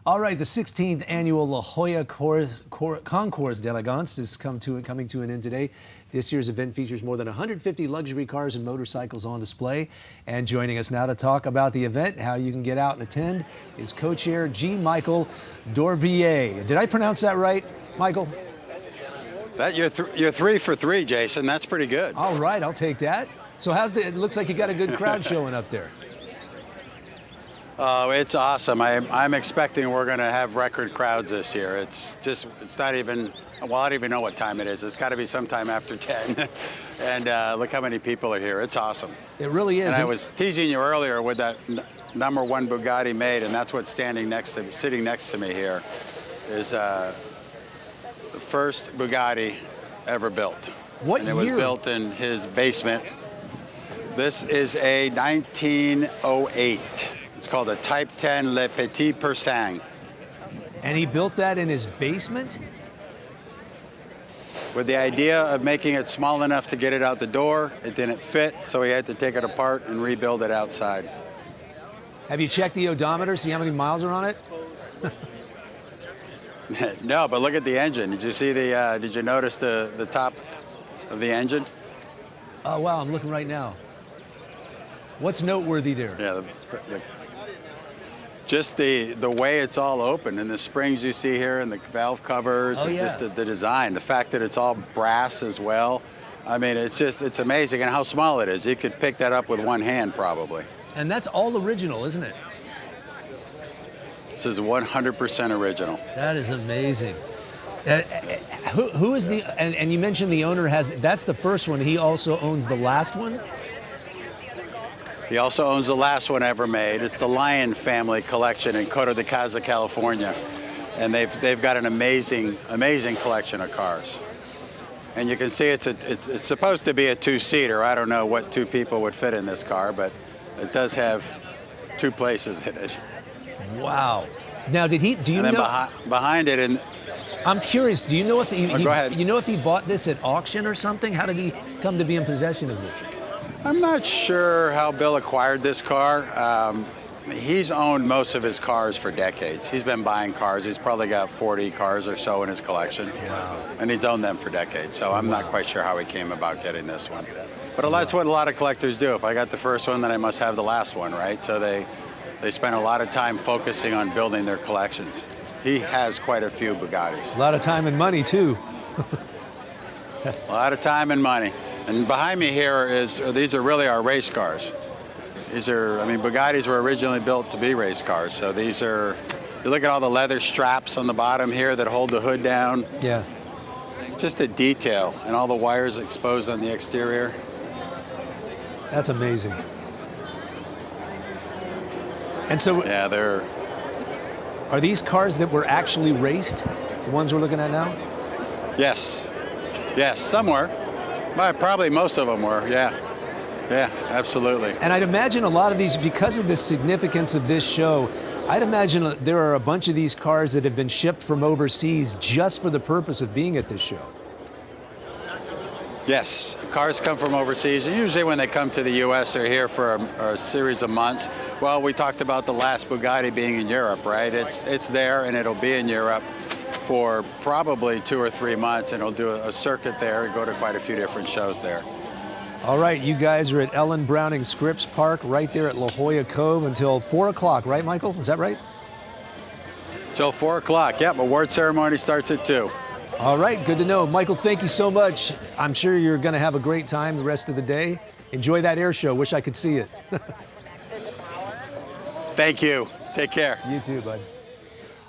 All right, the 16th annual La Jolla Concours d'Elegance is coming to an end today. This year's event features more than 150 luxury cars and motorcycles on display. And joining us now to talk about the event, how you can get out and attend, is co-chair G. Michael Dorvier. Did I pronounce that right, Michael? You're 3 for 3, Jason. That's pretty good. All right, I'll take that. So it looks like you got a good crowd showing up there. Oh, it's awesome. I'm expecting we're going to have record crowds this year. It's not even, well, I don't even know what time it is. It's got to be sometime after 10. And look how many people are here. It's awesome. It really is. And I was teasing you earlier with that #1 Bugatti made, and that's what's sitting next to me here, is the first Bugatti ever built. What year? And it was built in his basement. This is a 1908. It's called a Type 10 Le Petit Persang. And he built that in his basement? With the idea of making it small enough to get it out the door. It didn't fit, so he had to take it apart and rebuild it outside. Have you checked the odometer, see how many miles are on it? No, but look at the engine. Did you see did you notice the top of the engine? Oh, wow, I'm looking right now. What's noteworthy there? Yeah, just the way it's all open, and the springs you see here, and the valve covers, and just the design, the fact that it's all brass as well. I mean, it's amazing, and how small it is. You could pick that up with one hand, probably. And that's all original, isn't it? This is 100% original. That is amazing. Who is the, and you mentioned the owner that's the first one. He also owns the last one? He also owns the last one ever made. It's the Lion family collection in Coto de Caza, California. And they've got an amazing collection of cars. And you can see it's supposed to be a 2-seater. I don't know what 2 people would fit in this car, but it does have 2 places in it. Wow. Now, do you know? Behind it, and I'm curious. Do you know if go ahead. You know if he bought this at auction or something? How did he come to be in possession of this? I'm not sure how Bill acquired this car. He's owned most of his cars for decades. He's been buying cars. He's probably got 40 cars or so in his collection. Wow. And he's owned them for decades. So I'm not quite sure how he came about getting this one. But that's what a lot of collectors do. If I got the first one, then I must have the last one, right? So they spend a lot of time focusing on building their collections. He has quite a few Bugattis. A lot of time and money, too. A lot of time and money. And behind me here these are really our race cars. These are, I mean, Bugattis were originally built to be race cars. So these are, you look at all the leather straps on the bottom here that hold the hood down. Yeah. It's just a detail, and all the wires exposed on the exterior. That's amazing. And so, yeah, are these cars that were actually raced, the ones we're looking at now? Yes, some were. Well, probably most of them were, yeah, absolutely. And I'd imagine a lot of these, because of the significance of this show, I'd imagine there are a bunch of these cars that have been shipped from overseas just for the purpose of being at this show. Yes, cars come from overseas. Usually when they come to the U.S., they're here for a series of months. Well, we talked about the last Bugatti being in Europe, right? It's there, and it'll be in Europe for probably 2 or 3 months, and it'll do a circuit there and go to quite a few different shows there. All right, you guys are at Ellen Browning Scripps Park right there at La Jolla Cove until 4 o'clock, right, Michael? Is that right? Till 4 o'clock, yep. Award ceremony starts at 2. All right, good to know. Michael, thank you so much. I'm sure you're going to have a great time the rest of the day. Enjoy that air show. Wish I could see it. Thank you. Take care. You too, bud.